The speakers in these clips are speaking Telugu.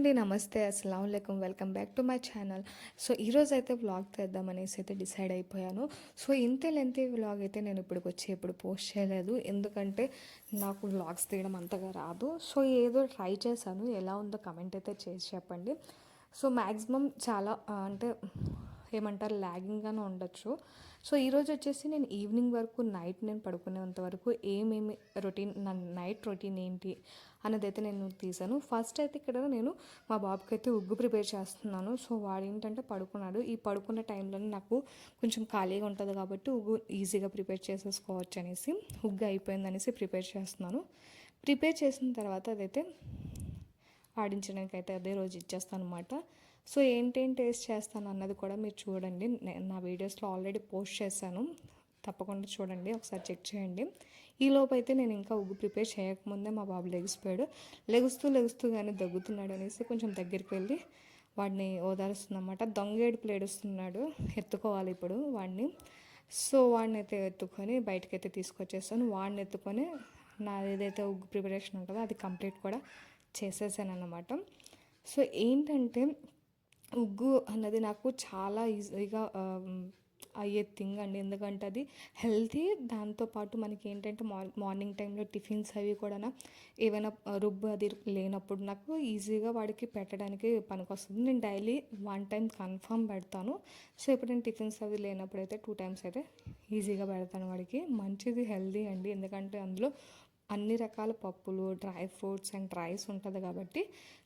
అండి. నమస్తే. అస్సలాముఅలైకుం. Welcome back to my channel. So, ఈరోజైతే వ్లాగ్ చేద్దామనేసి అయితే డిసైడ్ అయిపోయాను. సో, ఇంత లెంతీ వ్లాగ్ అయితే నేను ఇప్పటికొచ్చి ఎప్పుడు పోస్ట్ చేయలేదు. ఎందుకంటే నాకు వ్లాగ్స్ తీయడం అంతగా రాదు. సో, ఏదో ట్రై చేశాను. ఎలా ఉందో కమెంట్ అయితే చేసి చెప్పండి. సో, మ్యాక్సిమం చాలా అంటే ఏమంటారు లాగింగ్గానే ఉండొచ్చు. సో, ఈరోజు వచ్చేసి నేను ఈవినింగ్ వరకు నైట్ నేను పడుకునేంత వరకు ఏమేమి రొటీన్ నా నైట్ రొటీన్ ఏంటి అన్నదైతే నేను తీసాను. ఫస్ట్ అయితే ఇక్కడ నేను మా బాబుకి అయితే ఉగ్గు ప్రిపేర్ చేస్తున్నాను. సో, వాడు ఏంటంటే పడుకున్నాడు. ఈ పడుకున్న టైంలోనే నాకు కొంచెం ఖాళీగా ఉంటుంది కాబట్టి ఉగ్గు ఈజీగా ప్రిపేర్ చేసేసుకోవచ్చు అనేసి ఉగ్గు అయిపోయిందనేసి ప్రిపేర్ చేస్తున్నాను. ప్రిపేర్ చేసిన తర్వాత అదైతే ఆడించడానికి అయితే అదే రోజు ఇచ్చేస్తాను అనమాట. సో, ఏంటేం టేస్ట్ చేస్తాను అన్నది కూడా మీరు చూడండి. నా వీడియోస్లో ఆల్రెడీ పోస్ట్ చేశాను. తప్పకుండా చూడండి, ఒకసారి చెక్ చేయండి. ఈలోపు అయితే నేను ఇంకా ఉగ్గు ప్రిపేర్ చేయకముందే మా బాబు లెగిసిపోయాడు. లెగుస్తూ కానీ దగ్గుతున్నాడు అనేసి కొంచెం దగ్గరికి వెళ్ళి వాడిని ఓదారుస్తుందన్నమాట. దొంగేడుపులు ఏడుస్తున్నాడు, ఎత్తుకోవాలి ఇప్పుడు వాడిని. సో, వాడిని అయితే ఎత్తుకొని బయటకైతే తీసుకొచ్చేస్తాను. వాడిని ఎత్తుకొని నా ఏదైతే ఉగ్గు ప్రిపరేషన్ ఉంటుందో అది కంప్లీట్ కూడా చేసేసాను అన్నమాట. సో, ఏంటంటే ఉగ్గు అన్నది నాకు చాలా ఈజీగా అయ్యే థింగ్ అండి. ఎందుకంటే అది హెల్తీ, దాంతోపాటు మనకి ఏంటంటే మార్నింగ్ టైంలో టిఫిన్స్ అవి కూడా ఏవైనా రుబ్బు అది లేనప్పుడు నాకు ఈజీగా వాడికి పెట్టడానికి పనికొస్తుంది. నేను డైలీ 1 టైం కన్ఫర్మ్ పెడతాను. సో, ఇప్పుడు నేను టిఫిన్స్ అవి లేనప్పుడు అయితే 2 టైమ్స్ అయితే ఈజీగా పెడతాను వాడికి. మంచిది, హెల్తీ అండి. ఎందుకంటే అందులో అన్ని రకాల పప్పులు, డ్రై ఫ్రూట్స్ అండ్ రైస్ ఉంటుంది కాబట్టి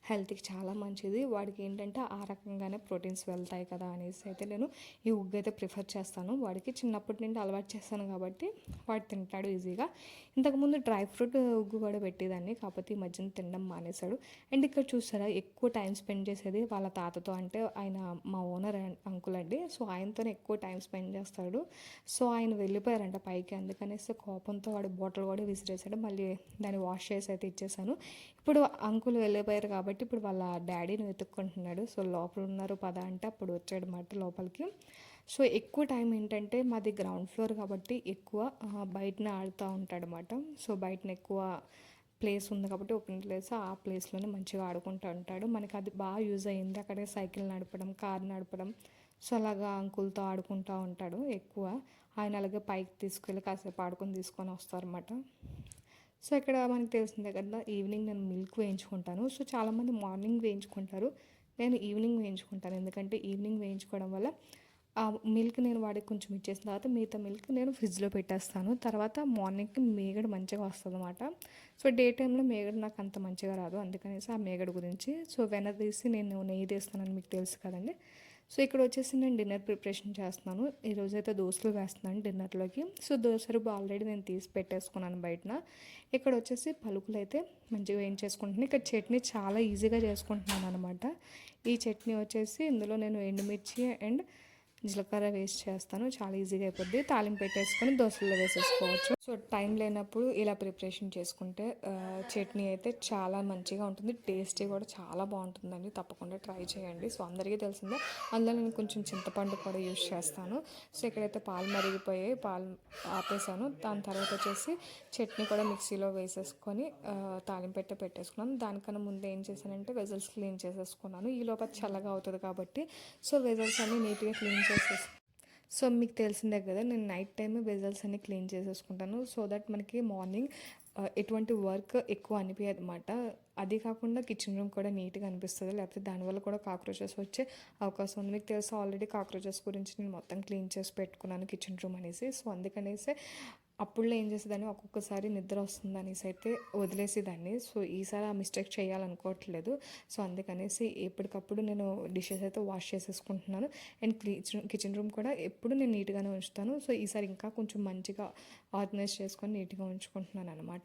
హెల్త్కి చాలా మంచిది. వాడికి ఏంటంటే ఆ రకంగానే ప్రోటీన్స్ వెళ్తాయి కదా అనేసి అయితే నేను ఈ ఉగ్గు అయితే ప్రిఫర్ చేస్తాను. వాడికి చిన్నప్పటి నుండి అలవాటు చేస్తాను కాబట్టి వాడు తింటాడు ఈజీగా. ఇంతకుముందు డ్రై ఫ్రూట్ ఉగ్గు కూడా పెట్టేదాన్ని, కాకపోతే ఈ మధ్యన తినడం మానేశాడు. అండ్ ఇక్కడ చూసారా, ఎక్కువ టైం స్పెండ్ చేసేది వాళ్ళ తాతతో. అంటే ఆయన మా ఓనర్ అంకుల్ అండి. సో, ఆయనతోనే ఎక్కువ టైం స్పెండ్ చేస్తాడు. సో, ఆయన వెళ్ళిపోయారంట పైకి. అందుకనేసి కోపంతో వాడు బాటిల్ కూడా విసిరేసాడు. మళ్ళీ దాన్ని వాష్ చేసి అయితే ఇచ్చేసాను. ఇప్పుడు అంకుల్ వెళ్ళిపోయారు కాబట్టి ఇప్పుడు వాళ్ళ డాడీని వెతుక్కుంటున్నాడు. సో, లోపల ఉన్నారు పద అంటే అప్పుడు వచ్చాడన్నమాట లోపలికి. సో, ఎక్కువ టైం ఏంటంటే మాది గ్రౌండ్ ఫ్లోర్ కాబట్టి ఎక్కువ బయటనే ఆడుతూ ఉంటాడనమాట. సో, బయటన ఎక్కువ ప్లేస్ ఉంది కాబట్టి ఓపెన్ ప్లేస్, ఆ ప్లేస్లోనే మంచిగా ఆడుకుంటూ ఉంటాడు. మనకి అది బాగా యూజ్ అయ్యింది. అక్కడే సైకిల్ నడపడం, కార్ నడపడం. సో, అలాగా అంకుల్తో ఆడుకుంటూ ఉంటాడు ఎక్కువ. ఆయన అలాగే పైకి తీసుకెళ్ళి కాసేపు ఆడుకొని తీసుకొని వస్తారన్నమాట. సో, ఇక్కడ మనకు తెలిసిందే కదా, ఈవినింగ్ నేను మిల్క్ వేయించుకుంటాను. సో, చాలామంది మార్నింగ్ వేయించుకుంటారు. నేను ఈవినింగ్ వేయించుకుంటాను. ఎందుకంటే ఈవినింగ్ వేయించుకోవడం వల్ల ఆ మిల్క్ నేను వాడికి కొంచెం ఇచ్చేసిన తర్వాత మిగతా మిల్క్ నేను ఫ్రిడ్జ్లో పెట్టేస్తాను. తర్వాత మార్నింగ్కి మీగడ మంచిగా వస్తుందన్నమాట. సో, డే టైంలో మీగడ నాకు అంత మంచిగా రాదు. అందుకనేసి ఆ మీగడ గురించి సో వెనదీసి నేను నెయ్యి తీస్తానని మీకు తెలుసు కదండి. సో, ఇక్కడ వచ్చేసి నేను డిన్నర్ ప్రిపరేషన్ చేస్తున్నాను. ఈరోజైతే దోశలు వేస్తున్నాను డిన్నర్లోకి. సో, దోశ రుబ్బు ఆల్రెడీ నేను తీసి పెట్టేసుకున్నాను బయటన. ఇక్కడ వచ్చేసి పలుకులు అయితే మంచిగా వేయించేసుకుంటున్నాను. ఇక్కడ చట్నీ చాలా ఈజీగా చేసుకుంటున్నాను అనమాట. ఈ చట్నీ వచ్చేసి ఇందులో నేను ఎండుమిర్చి అండ్ జీలకర్ర వేసి చేస్తాను. చాలా ఈజీగా అయిపోద్ది. తాలింపు పెట్టేసుకొని దోశల్లో వేసేసుకోవచ్చు. సో, టైం లేనప్పుడు ఇలా ప్రిపరేషన్ చేసుకుంటే చట్నీ అయితే చాలా మంచిగా ఉంటుంది. టేస్టీ కూడా చాలా బాగుంటుందండి. తప్పకుండా ట్రై చేయండి. సో, అందరికీ తెలిసిందే. అందులో నేను కొంచెం చింతపండు కూడా యూస్ చేస్తాను. సో, ఇక్కడైతే పాలు మరిగిపోయాయి, పాలు ఆపేసాను. దాని తర్వాత వచ్చేసి చట్నీ కూడా మిక్సీలో వేసేసుకొని తాలింపు పెట్టేసుకున్నాను. దానికన్నా ముందు ఏం చేశానంటే వెజల్స్ క్లీన్ చేసేసుకున్నాను. ఈ లోపల చల్లగా అవుతుంది కాబట్టి సో వెజల్స్ అన్నీ నీట్గా క్లీన్ సో, మీకు తెలిసిందే కదా, నేను నైట్ టైం వెజల్స్ అన్ని క్లీన్ చేసేసుకుంటాను. సో దట్ మనకి మార్నింగ్ ఎటువంటి వర్క్ ఎక్కువ అనిపించదు అనమాట. అది కాకుండా కిచెన్ రూమ్ కూడా నీట్గా అనిపిస్తుంది. లేకపోతే దానివల్ల కూడా కాక్రోచెస్ వచ్చే అవకాశం ఉంది. మీకు తెలుసు ఆల్రెడీ కాక్రోచెస్ గురించి నేను మొత్తం క్లీన్ చేసి పెట్టుకున్నాను కిచెన్ రూమ్ అనేసి. సో, అందుకనేసి అప్పుడులో ఏం చేసేదాన్ని, ఒక్కొక్కసారి నిద్ర వస్తుంది అనేసి అయితే వదిలేసేదాన్ని. సో, ఈసారి ఆ మిస్టేక్ చేయాలనుకోవట్లేదు. సో, అందుకనేసి ఎప్పటికప్పుడు నేను డిషెస్ అయితే వాష్ చేసేసుకుంటున్నాను. అండ్ కిచెన్ రూమ్ కూడా ఎప్పుడు నేను నీట్గానే ఉంచుతాను. సో, ఈసారి ఇంకా కొంచెం మంచిగా ఆర్గనైజ్ చేసుకొని నీట్గా ఉంచుకుంటున్నాను అనమాట.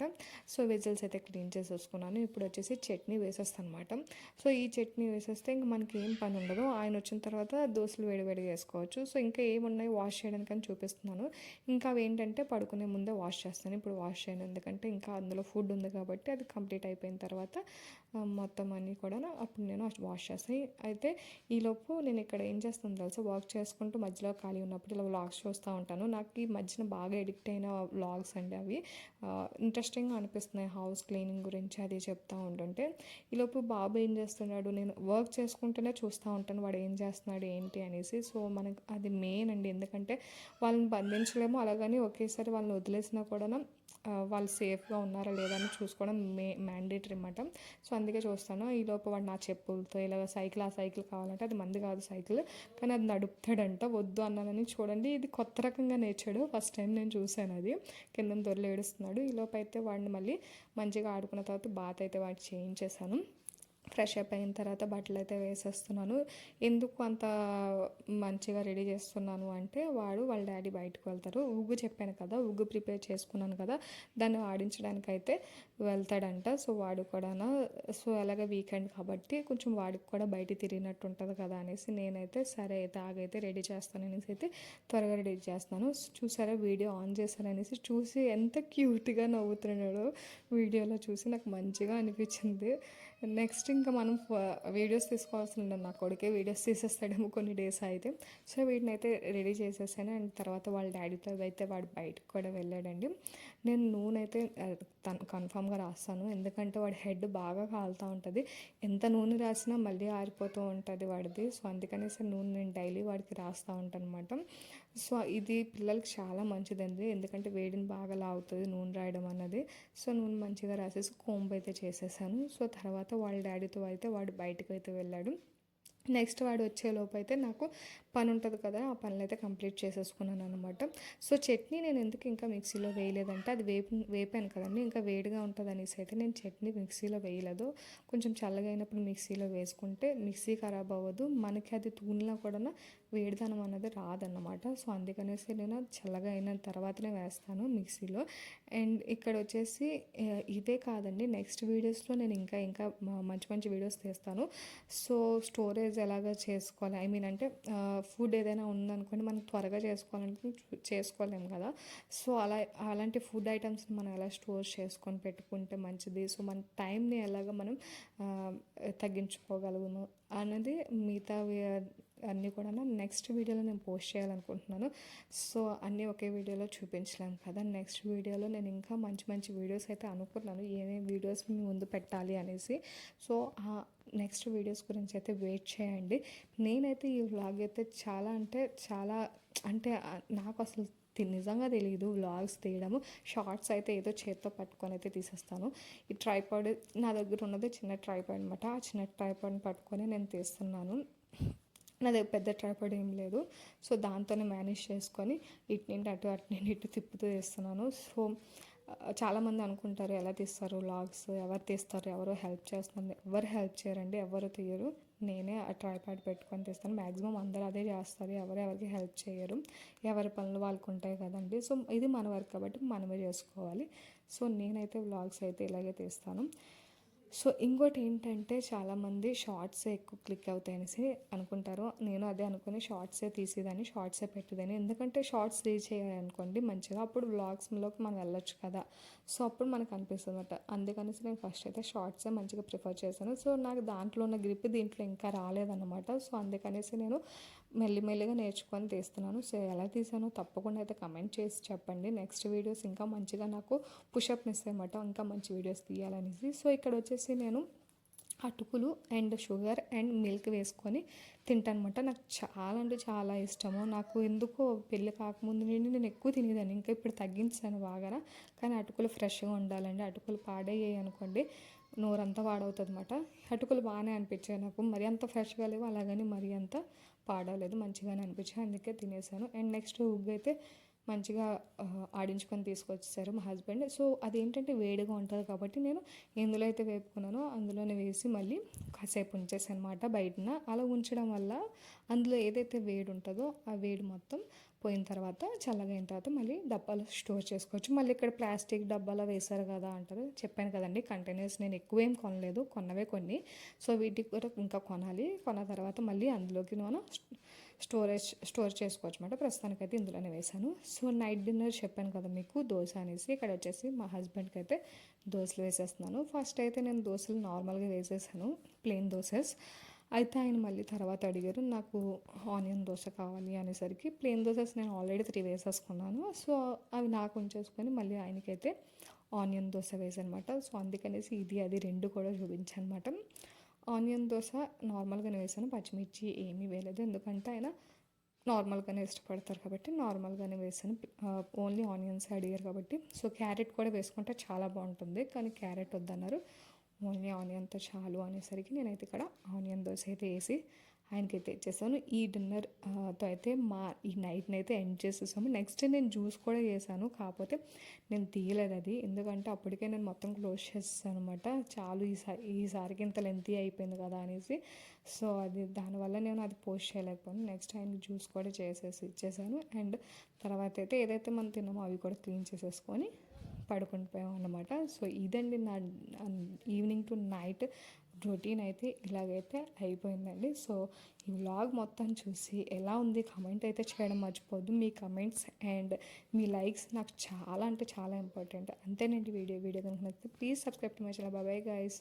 సో, వెజిల్స్ అయితే క్లీన్ చేసేసుకున్నాను. ఇప్పుడు వచ్చేసి చట్నీ వేసేస్తాను అనమాట. సో, ఈ చట్నీ వేసేస్తే ఇంక మనకి ఏం పని ఉండదు. ఆయన వచ్చిన తర్వాత దోశలు వేడివేడిగా వేసుకోవచ్చు. సో, ఇంకా ఏమున్నాయి వాష్ చేయడానికి అని చూపిస్తున్నాను. ఇంకా అవి ఏంటంటే పడుకునే ముందే వాష్ చేస్తాను. ఇప్పుడు వాష్ చేయను, ఎందుకంటే ఇంకా అందులో ఫుడ్ ఉంది కాబట్టి అది కంప్లీట్ అయిపోయిన తర్వాత మొత్తం అన్నీ కూడా అప్పుడు నేను వాష్ చేస్తాను. అయితే ఈలోపు నేను ఇక్కడ ఏం చేస్తాను తెలుసా, వాక్ చేసుకుంటూ మధ్యలో ఖాళీ ఉన్నప్పుడు ఇలా వ్లాగ్స్ చూస్తూ ఉంటాను. నాకు ఈ మధ్యన బాగా ఎడిక్ట్ అయిన వ్లాగ్స్ అండి అవి. ఇంట్రెస్టింగ్గా అనిపిస్తున్నాయి హౌస్ క్లీనింగ్ గురించి అది చెప్తూ ఉంటుంటే. ఈలోపు బాబు ఏం చేస్తున్నాడు, నేను వర్క్ చేసుకుంటూనే చూస్తూ ఉంటాను వాడు ఏం చేస్తున్నాడు ఏంటి అనేసి. సో మనకు అది మెయిన్ అండి, ఎందుకంటే వాళ్ళని బంధించలేము, అలాగని ఒకేసారి వాళ్ళని వదిలేసినా కూడా వాళ్ళు సేఫ్గా ఉన్నారా లేదా అని చూసుకోవడం మ్యాండేటరీ అన్నమాట. సో అందుకే చూస్తాను. ఈలోపు వాడు నా చెప్పులతో ఇలాగ ఆ సైకిల్ కావాలంటే, అది మంది కాదు సైకిల్, కానీ అది నడుపుతాడంట. వద్దు అన్నానని చూడండి, ఇది కొత్త రకంగా నేర్చాడు, ఫస్ట్ టైం నేను చూశాను అది. కింద దొర్లు ఏడుస్తున్నాడు. ఈలోపు అయితే వాడిని మళ్ళీ మంచిగా ఆడుకున్న తర్వాత బాత్ అయితే వాడికి చేయించేసాను. ఫ్రెష్ అప్ అయిన తర్వాత బట్టలు అయితే వేసేస్తున్నాను. ఎందుకు అంత మంచిగా రెడీ చేస్తున్నాను అంటే, వాళ్ళ డాడీ బయటకు వెళ్తారు. ఉగ్గు చెప్పాను కదా, ఉగ్గు ప్రిపేర్ చేసుకున్నాను కదా, దాన్ని ఆడించడానికి అయితే వెళ్తాడంట. సో వాడు కూడా, సో అలాగే వీకెండ్ కాబట్టి కొంచెం వాడికి కూడా బయట తిరిగినట్టు ఉంటుంది కదా అనేసి నేనైతే సరే అయితే ఆగైతే రెడీ చేస్తాను అనేసి అయితే త్వరగా రెడీ చేస్తున్నాను. చూసారా వీడియో ఆన్ చేశాను అనేసి, చూసి ఎంత క్యూట్గా నవ్వుతున్నాడో వీడియోలో చూసి నాకు మంచిగా అనిపించింది. నెక్స్ట్ ఇంకా మనం వీడియోస్ తీసుకోవాల్సి ఉండదు, నా కొడుకే వీడియోస్ తీసేస్తాడేమో కొన్ని డేస్ అయితే. సో వీటిని అయితే రెడీ చేసేసాను. అండ్ తర్వాత వాళ్ళ డాడీతో అయితే వాడు బయటకు కూడా వెళ్ళాడండి. నేను నూనె అయితే కన్ఫామ్గా రాస్తాను, ఎందుకంటే వాడి హెడ్ బాగా కాలుతూ ఉంటుంది. ఎంత నూనె రాసినా మళ్ళీ ఆరిపోతూ ఉంటుంది వాడిది. సో అందుకనేసి నూనె నేను డైలీ వాడికి రాస్తూ ఉంటాను అనమాట. సో ఇది పిల్లలకి చాలా మంచిదండి, ఎందుకంటే వేడిని బాగా లాగుతుంది నూనె రాయడం అన్నది. సో నూనె మంచిగా రాసేసి కోంబ్ అయితే చేసేసాను. సో తర్వాత వాళ్ళ డాడీతో అయితే వాడు బయటకు అయితే వెళ్ళాడు. నెక్స్ట్ వాడు వచ్చేలోపు అయితే నాకు పని ఉంటుంది కదా, ఆ పనులు అయితే కంప్లీట్ చేసేసుకున్నాను అనమాట. సో చట్నీ నేను ఎందుకు ఇంకా మిక్సీలో వేయలేదంటే, అది వేపాను కదండి, ఇంకా వేడిగా ఉంటుంది అనేసి అయితే నేను చట్నీ మిక్సీలో వేయలేదు. కొంచెం చల్లగా అయినప్పుడు మిక్సీలో వేసుకుంటే మిక్సీ ఖరాబ్ అవ్వదు, మనకి అది తూనిలో కూడా వేడిదనం అనేది రాదన్నమాట. సో అందుకనేసి నేను చల్లగా అయిన తర్వాతనే వేస్తాను మిక్సీలో. అండ్ ఇక్కడ వచ్చేసి ఇదే కాదండి, నెక్స్ట్ వీడియోస్లో నేను ఇంకా మంచి మంచి వీడియోస్ తీస్తాను. సో స్టోరేజ్ ఎలాగ చేసుకోవాలి, ఐ మీన్ అంటే ఫుడ్ ఏదైనా ఉందనుకోండి, మనం త్వరగా చేసుకోవాలంటే చేసుకోలేము కదా. సో అలాంటి ఫుడ్ ఐటమ్స్ని మనం ఎలా స్టోర్ చేసుకొని పెట్టుకుంటే మంచిది, సో మన టైంని ఎలాగ మనం తగ్గించుకోగలుగును అన్నది మిగతా అన్నీ కూడా నెక్స్ట్ వీడియోలో నేను పోస్ట్ చేయాలనుకుంటున్నాను. సో అన్నీ ఒకే వీడియోలో చూపించలేము కదా, నెక్స్ట్ వీడియోలో నేను ఇంకా మంచి మంచి వీడియోస్ అయితే అనుకున్నాను, ఏమేమి వీడియోస్ మీ ముందు పెట్టాలి అనేసి. సో నెక్స్ట్ వీడియోస్ గురించి అయితే వెయిట్ చేయండి. నేనైతే ఈ వ్లాగ్ అయితే చాలా అంటే నాకు అసలు నిజంగా తెలియదు వ్లాగ్స్ తీయడము. షార్ట్స్ అయితే ఏదో చేత్తో పట్టుకొని అయితే తీసేస్తాను. ఈ ట్రైపాడ్ నా దగ్గర ఉన్నది చిన్న ట్రైపాడ్ అనమాట, ఆ చిన్న ట్రైపాడ్ని పట్టుకొని నేను తీస్తున్నాను. నాది పెద్ద ట్రైపాడ్ ఏం లేదు, సో దాంతోనే మేనేజ్ చేసుకొని ఇటు నుండి అటు ఇటు తిప్పుతూ తీస్తున్నాను. సో చాలామంది అనుకుంటారు ఎలా తీస్తారు వ్లాగ్స్, ఎవరు తీస్తారు, ఎవరో హెల్ప్ చేస్తున్నారు, ఎవరు హెల్ప్ చేయరండి, ఎవరు తీయరు, నేనే ఆ ట్రైపాడ్ పెట్టుకొని తీస్తాను. మ్యాక్సిమం అందరూ అదే చేస్తారు, ఎవరికి హెల్ప్ చేయరు, ఎవరి పనులు వాళ్ళకు ఉంటాయి కదండి. సో ఇది మన వర్క్ కాబట్టి మనమే చేసుకోవాలి. సో నేనైతే వ్లాగ్స్ అయితే ఇలాగే తీస్తాను. సో ఇంకోటి ఏంటంటే, చాలామంది షార్ట్సే ఎక్కువ క్లిక్ అవుతాయి అనేసి అనుకుంటారు. నేను అదే అనుకుని షార్ట్సే తీసేదాన్ని, షార్ట్సే పెట్టేదాన్ని. ఎందుకంటే షార్ట్స్ రీచ్ అయ్యాయి అనుకోండి మంచిగా, అప్పుడు వ్లాగ్స్లోకి మనం వెళ్ళొచ్చు కదా. సో అప్పుడు మనకు అనిపిస్తుంది అనమాట. అందుకనేసి నేను ఫస్ట్ అయితే షార్ట్సే మంచిగా ప్రిఫర్ చేశాను. సో నాకు దాంట్లో ఉన్న గ్రిప్ దీంట్లో ఇంకా రాలేదన్నమాట. సో అందుకనేసి నేను మెల్లిమెల్లిగా నేర్చుకొని తీస్తున్నాను. సో ఎలా తీసానో తప్పకుండా అయితే కమెంట్ చేసి చెప్పండి. నెక్స్ట్ వీడియోస్ ఇంకా మంచిగా నాకు పుషప్ మిస్ అన్నమాట, ఇంకా మంచి వీడియోస్ తీయాలనేసి. సో ఇక్కడ వచ్చేసి నేను అటుకులు అండ్ షుగర్ అండ్ మిల్క్ వేసుకొని తింటాను అనమాట. నాకు చాలా అంటే చాలా ఇష్టము. నాకు ఎందుకో పెళ్ళి కాకముందు నుండి నేను ఎక్కువ తినేదాన్ని, ఇంకా ఇప్పుడు తగ్గించాను బాగా. కానీ అటుకులు ఫ్రెష్గా ఉండాలండి, అటుకులు పాడయ్యాయి అనుకోండి నోరంతా పాడవుతుంది అనమాట. అటుకులు బాగానే అనిపించాయి నాకు, మరీ అంత ఫ్రెష్గా లేవు, అలాగని మరీ అంత పాడవలేదు, మంచిగానే అనిపించాయి, అందుకే తినేసాను. అండ్ నెక్స్ట్ ఉగ్గు అయితే మంచిగా ఆడించుకొని తీసుకొచ్చేసారు మా హస్బెండ్. సో అదేంటంటే వేడిగా ఉంటుంది కాబట్టి నేను ఎందులో అయితే వేపుకున్నానో అందులోనే వేసి మళ్ళీ కాసేపు ఉంచేసాను అనమాట బయటన. అలా ఉంచడం వల్ల అందులో ఏదైతే వేడి ఉంటుందో ఆ వేడి మొత్తం పోయిన తర్వాత చల్లగా అయిన తర్వాత మళ్ళీ డబ్బాలో స్టోర్ చేసుకోవచ్చు. మళ్ళీ ఇక్కడ ప్లాస్టిక్ డబ్బాలో వేశారు కదా అంటారు, చెప్పాను కదండి కంటైనర్స్ నేను ఎక్కువ ఏం కొనలేదు, కొన్నవే కొన్ని. సో వీటికి కూడా ఇంకా కొన్న తర్వాత మళ్ళీ అందులోకి మనం స్టోర్ చేసుకోవచ్చు అనమాట. ప్రస్తుతానికైతే ఇందులోనే వేసాను. సో నైట్ డిన్నర్ చెప్పాను కదా మీకు దోశ అనేసి, ఇక్కడ వచ్చేసి మా హస్బెండ్కి అయితే దోశలు వేసేస్తున్నాను. ఫస్ట్ అయితే నేను దోశలు నార్మల్గా వేసేసాను, ప్లెయిన్ దోసెస్. అయితే ఆయన మళ్ళీ తర్వాత అడిగారు నాకు ఆనియన్ దోశ కావాలి అనేసరికి ప్లెయిన్ దోసెస్ నేను ఆల్రెడీ 3 వేసేసుకున్నాను. సో, అవి నాకు ఉంచేసుకొని మళ్ళీ ఆయనకైతే ఆనియన్ దోశ వేసానమాట. సో, అందుకనేసి ఇది అది 2 కూడా చూపించానమాట. ఆనియన్ దోశ నార్మల్గానే వేసాను, పచ్చిమిర్చి ఏమీ వేయలేదు. ఎందుకంటే ఆయన నార్మల్గానే ఇష్టపడతారు కాబట్టి నార్మల్గానే వేసాను. ఓన్లీ ఆనియన్స్ అడిగారు కాబట్టి. సో, క్యారెట్ కూడా వేసుకుంటే చాలా బాగుంటుంది, కానీ క్యారెట్ వద్దన్నారు. ఓన్లీ ఆనియన్తో చాలు అనేసరికి నేనైతే ఇక్కడ ఆనియన్ దోశ అయితే వేసి ఆయనకైతే ఇచ్చేసాను. ఈ డిన్నర్ తో అయితే ఈ నైట్ని అయితే ఎండ్ చేసేసాము. నెక్స్ట్ నేను జ్యూస్ కూడా చేశాను, కాకపోతే నేను తీయలేదు అది, ఎందుకంటే అప్పటికే నేను మొత్తం క్లోజ్ చేసేసాను అనమాట. చాలు ఈసారికి ఇంత లెంతీ అయిపోయింది కదా అనేసి. సో అది దానివల్ల నేను అది పోస్ట్ చేయలేకపోయాను. నెక్స్ట్ ఆయనకి జ్యూస్ కూడా ఇచ్చేసాను. అండ్ తర్వాత అయితే ఏదైతే మనం తిన్నామో అవి కూడా క్లీన్ చేసేసుకొని పడుకొని పోయాం అన్నమాట. సో ఇదండి నా ఈవినింగ్ టు నైట్ రొటీన్ అయితే ఇలాగైతే అయిపోయిందండి. సో ఈ వ్లాగ్ మొత్తం చూసి ఎలా ఉంది కమెంట్ అయితే చేయడం మర్చిపోద్దు. మీ కమెంట్స్ అండ్ మీ లైక్స్ నాకు చాలా అంటే చాలా ఇంపార్టెంట్. అంతేనండి వీడియో కనుక నచ్చితే please subscribe to my channel. Bye guys.